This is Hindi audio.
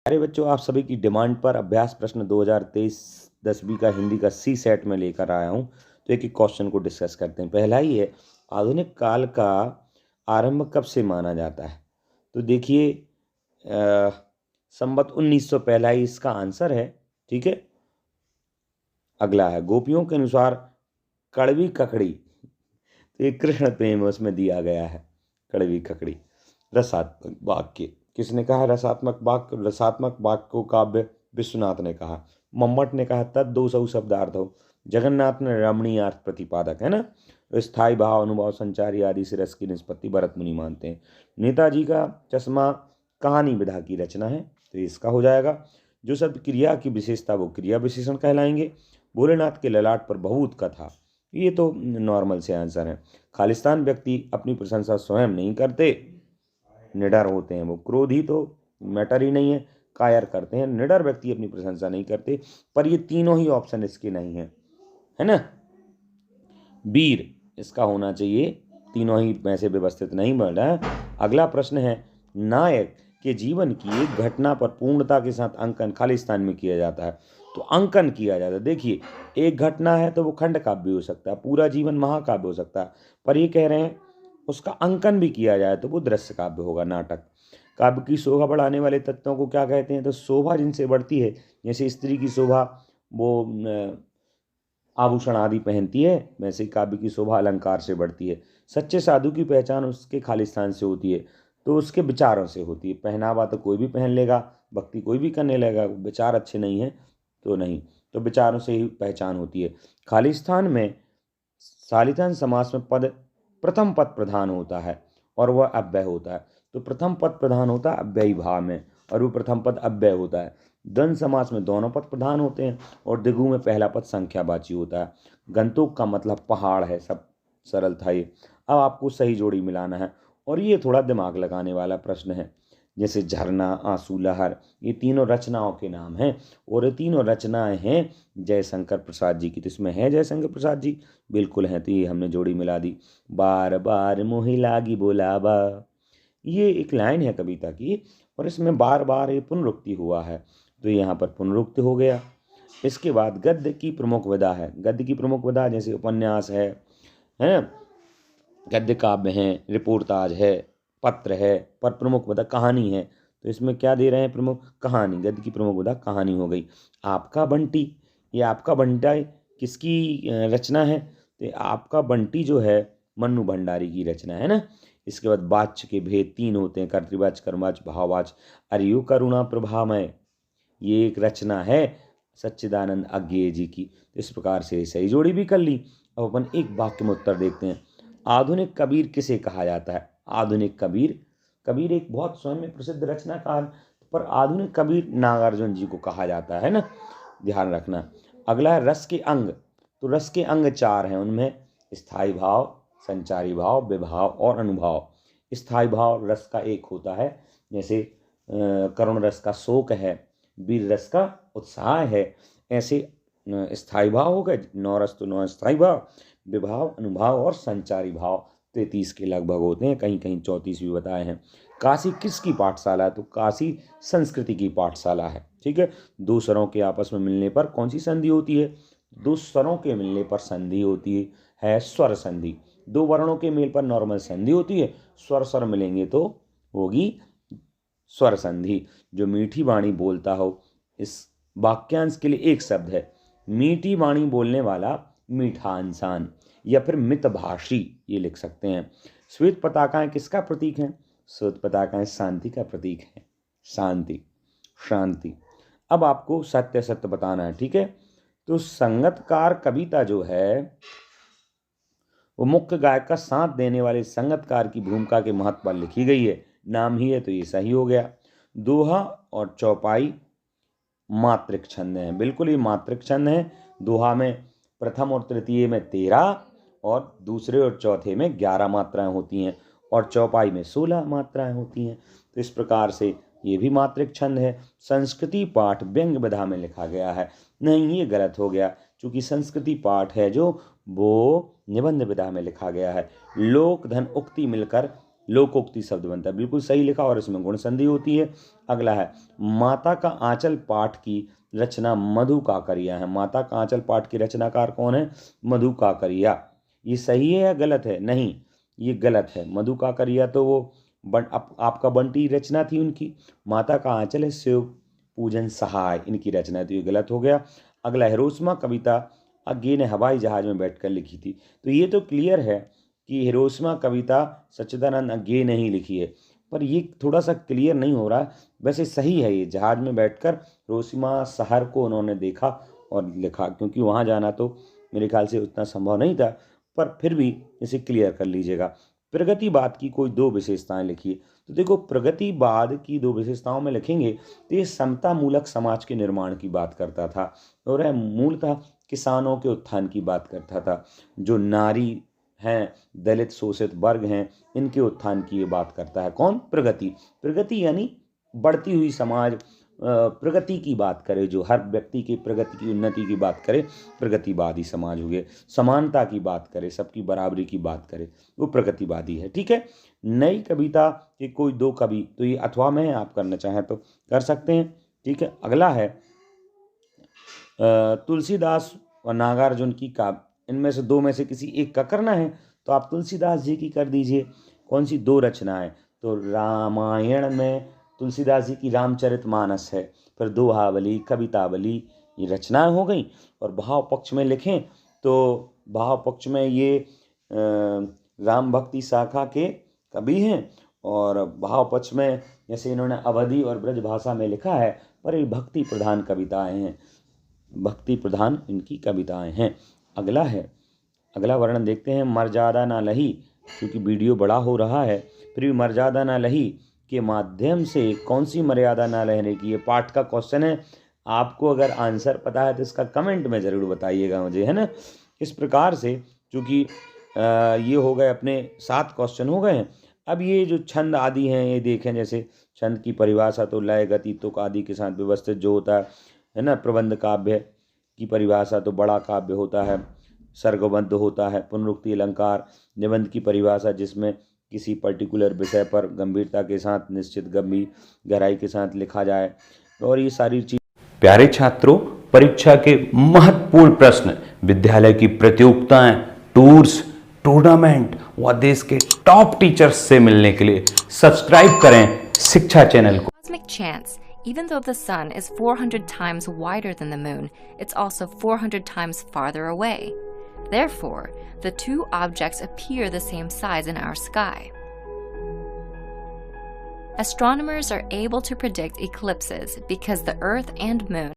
अरे बच्चों, आप सभी की डिमांड पर अभ्यास प्रश्न 2023 10वीं का हिंदी का सी सेट में लेकर आया हूँ। तो एक एक क्वेश्चन को डिस्कस करते हैं। पहला ही है, आधुनिक काल का आरंभ कब से माना जाता है? तो देखिए, संवत 1900 पहला ही इसका आंसर है। ठीक है। अगला है, गोपियों के अनुसार कड़वी ककड़ी, तो ये कृष्ण प्रेम उसमें दिया गया है। कड़वी ककड़ी रसात्मक वाक्य, किसने कहा रसात्मक वाक्य? रसात्मक वाक्य को काव्य विश्वनाथ ने कहा। मम्मट ने कहा तद दो सौ शब्दार्थ हो। जगन्नाथ ने रमणीय अर्थ प्रतिपादक है ना। स्थायी भाव, अनुभव, संचारी आदि से रस की निष्पत्ति भरत मुनि मानते हैं। नेताजी का चश्मा कहानी विधा की रचना है, तो इसका हो जाएगा। जो शब्द क्रिया की विशेषता वो क्रिया विशेषण कहलाएंगे। भोलेनाथ के ललाट पर बहुत कथा, ये तो नॉर्मल से आंसर है। खालिस्तान व्यक्ति अपनी प्रशंसा स्वयं नहीं करते, निडर होते हैं। वो क्रोधी तो मैटर ही नहीं है, कायर करते हैं। निडर व्यक्ति अपनी प्रशंसा नहीं करते। पर ये तीनों ही ऑप्शन इसके नहीं है ना। वीर इसका होना चाहिए, तीनों ही में से व्यवस्थित नहीं बन रहा है। अगला प्रश्न है, नायक के जीवन की एक घटना पर पूर्णता के साथ अंकन खालिस्तान में किया जाता है। तो अंकन किया जाता है। देखिए, एक घटना है तो वो खंड काव्य हो सकता है, पूरा जीवन महाकाव्य हो सकता है। पर ये कह रहे हैं उसका अंकन भी किया जाए तो वो दृश्य काव्य होगा, नाटक। काव्य की शोभा बढ़ाने वाले तत्वों को क्या कहते हैं? तो शोभा जिनसे बढ़ती है, जैसे स्त्री की शोभा वो आभूषण आदि पहनती है, वैसे ही काव्य की शोभा अलंकार से बढ़ती है। सच्चे साधु की पहचान उसके खालिस्तान से होती है, तो उसके विचारों से होती है। पहनावा तो कोई भी पहन लेगा, भक्ति कोई भी करने लगेगा, विचार अच्छे नहीं है तो नहीं, तो विचारों से ही पहचान होती है। खालिस्तान में शालितान समास में पद प्रथम पद प्रधान होता है और वह अव्यय होता है। तो प्रथम पद प्रधान होता है अव्ययी भाव में, और वो प्रथम पद अव्यय होता है। द्वंद्व समास में दोनों पद प्रधान होते हैं और द्विगु में पहला पद संख्यावाची होता है। गंतुक का मतलब पहाड़ है। सब सरल था ये। अब आपको सही जोड़ी मिलाना है, और ये थोड़ा दिमाग लगाने वाला प्रश्न है। जैसे झरना, आंसू, लहर, ये तीनों रचनाओं के नाम हैं, और ये तीनों रचनाएं हैं जयशंकर प्रसाद जी की। तो इसमें है जयशंकर प्रसाद जी, बिल्कुल हैं। तो ये हमने जोड़ी मिला दी। बार बार मोहि लागी बोलावा, ये एक लाइन है कविता की, और इसमें बार बार ये पुनरुक्ति हुआ है, तो यहाँ पर पुनरुक्ति हो गया। इसके बाद गद्य की प्रमुख विधा है। गद्य की प्रमुख विधा जैसे उपन्यास है ना, गद्य काव्य हैं, रिपोर्टाज है, पत्र है। पर प्रमुख विधा कहानी है, तो इसमें क्या दे रहे हैं? प्रमुख कहानी। गद्य की प्रमुख विधा कहानी हो गई। आपका बंटी, ये आपका बंटा किसकी रचना है? तो आपका बंटी जो है मन्नू भंडारी की रचना है ना। इसके बाद वाच्य के भेद तीन होते हैं, कर्तृवाच्य, कर्मवाच्य, भाववाच्य। अरियु करुणा प्रभामय, ये एक रचना है सच्चिदानंद अज्ञेय जी की। तो इस प्रकार से सही जोड़ी भी कर ली। अब अपन एक वाक्य में उत्तर देखते हैं। आधुनिक कबीर किसे कहा जाता है? आधुनिक कबीर, कबीर एक बहुत स्वयं में प्रसिद्ध रचनाकार, पर आधुनिक कबीर नागार्जुन जी को कहा जाता है ना, ध्यान रखना। अगला है रस के अंग। तो रस के अंग चार हैं, उनमें स्थायी भाव, संचारी भाव, विभाव और अनुभव। स्थायी भाव रस का एक होता है, जैसे करुण रस का शोक है, वीर रस का उत्साह है। ऐसे स्थायी भाव हो गए, नौ रस तो नौ स्थायी भाव, विभाव, अनुभाव और संचारी भाव 33 के लगभग होते हैं, कहीं कहीं 34 भी बताए हैं। काशी किसकी पाठशाला है? तो काशी संस्कृति की पाठशाला है। ठीक है। दो स्वरों के आपस में मिलने पर कौन सी संधि होती है? दो स्वरों के मिलने पर संधि होती है स्वर संधि। दो वर्णों के मेल पर नॉर्मल संधि होती है, स्वर स्वर मिलेंगे तो होगी स्वर संधि। जो मीठी वाणी बोलता हो, इस वाक्यांश के लिए एक शब्द है। मीठी वाणी बोलने वाला मीठा इंसान, या फिर मितभाषी ये लिख सकते हैं। श्वेत पताकाएं किसका प्रतीक है? श्वेत पताकाएं शांति का प्रतीक है। शांति, शांति। अब आपको सत्य सत्य बताना है। ठीक है। तो संगतकार कविता जो है वो मुख्य गायक का साथ देने वाले संगतकार की भूमिका के महत्व पर लिखी गई है। नाम ही है तो ये सही हो गया। दोहा और चौपाई मात्रिक छंद हैं, बिल्कुल ये मात्रिक छंद हैं। दोहा में प्रथम और तृतीय में 13 और दूसरे और चौथे में 11 मात्राएं होती हैं, और चौपाई में 16 मात्राएं होती हैं। तो इस प्रकार से ये भी मात्रिक छंद है। संस्कृति पाठ व्यंग विधा में लिखा गया है। नहीं, ये गलत हो गया, क्योंकि संस्कृति पाठ है जो वो निबंध विधा में लिखा गया है। लोक धन उक्ति मिलकर लोकोक्ति शब्द बनता है। बिल्कुल सही लिखा और इसमें गुण संधि होती है। अगला है माता का आंचल पाठ की रचना मधु काकरिया है। माता का आंचल पाठ की रचनाकार कौन है? मधु काकरिया। ये सही है या गलत है? नहीं, ये गलत है। मधु काकरिया तो वो आपका बंटी रचना थी उनकी। माता का आंचल है शिव पूजन सहाय, इनकी रचना, तो ये गलत हो गया। अगला हिरोशिमा कविता अज्ञे ने हवाई जहाज में बैठकर लिखी थी। तो ये तो क्लियर है कि हिरोशिमा कविता सच्चिदानंद अज्ञे ने ही लिखी है, पर ये थोड़ा सा क्लियर नहीं हो रहा। वैसे सही है, ये जहाज में बैठकर हिरोशिमा शहर को उन्होंने देखा और लिखा, क्योंकि वहाँ जाना तो मेरे ख्याल से उतना संभव नहीं था, पर फिर भी इसे क्लियर कर लीजिएगा। प्रगतिवाद की कोई दो विशेषताएं लिखिए। तो देखो, प्रगतिवाद की दो विशेषताओं में लिखेंगे तो ये समता मूलक समाज के निर्माण की बात करता था और यह मूलतः किसानों के उत्थान की बात करता था। जो नारी हैं, दलित शोषित वर्ग हैं, इनके उत्थान की ये बात करता है। कौन? प्रगति। प्रगति यानी बढ़ती हुई समाज, प्रगति की बात करे, जो हर व्यक्ति की प्रगति की उन्नति की बात करे, प्रगतिवादी समाज हो गए। समानता की बात करे, सबकी बराबरी की बात करे, वो प्रगतिवादी है। ठीक है। नई कविता के कोई दो कवि, तो ये अथवा में है, आप करना चाहें तो कर सकते हैं। ठीक है। अगला है तुलसीदास और नागार्जुन की काव्य, इनमें से दो में से किसी एक का करना है, तो आप तुलसीदास जी की कर दीजिए। कौन सी दो रचनाएं? तो रामायण में तुलसीदास जी की रामचरितमानस है, फिर दोहावली, कवितावली, ये रचनाएं हो गई। और भाव पक्ष में लिखें तो भाव पक्ष में ये राम भक्ति शाखा के कवि हैं, और भाव पक्ष में जैसे इन्होंने अवधी और ब्रज भाषा में लिखा है, पर ये भक्ति प्रधान कविताएं हैं, भक्ति प्रधान इनकी कविताएं हैं। अगला है, अगला वर्णन देखते हैं। मर्यादा ना लही, क्योंकि वीडियो बड़ा हो रहा है, फिर भी मर्यादा ना लही के माध्यम से कौन सी मर्यादा ना रहने की, ये पाठ का क्वेश्चन है। आपको अगर आंसर पता है तो इसका कमेंट में ज़रूर बताइएगा मुझे, है ना। इस प्रकार से चूँकि ये हो गए अपने 7 क्वेश्चन हो गए हैं। अब ये जो छंद आदि हैं, ये देखें, जैसे छंद की परिभाषा तो लय, गति, तुक आदि के साथ व्यवस्थित जो होता है ना। प्रबंध काव्य की परिभाषा तो बड़ा काव्य होता है, सर्गबद्ध होता है। पुनरुक्ति अलंकार। निबंध की परिभाषा जिसमें किसी पर्टिकुलर विषय पर गंभीरता के साथ, निश्चित गहराई के साथ लिखा जाए, और ये सारी चीज। प्यारे छात्रों, परीक्षा के महत्वपूर्ण प्रश्न, विद्यालय की प्रतियोगिताएं, टूर्स, टूर्नामेंट व देश के टॉप टीचर्स से मिलने के लिए सब्सक्राइब करें शिक्षा चैनल को। Cosmic chance. Even though the sun is 400 times wider than the moon, it's also 400 times farther away. Therefore, the two objects appear the same size in our sky. Astronomers are able to predict eclipses because the Earth and Moon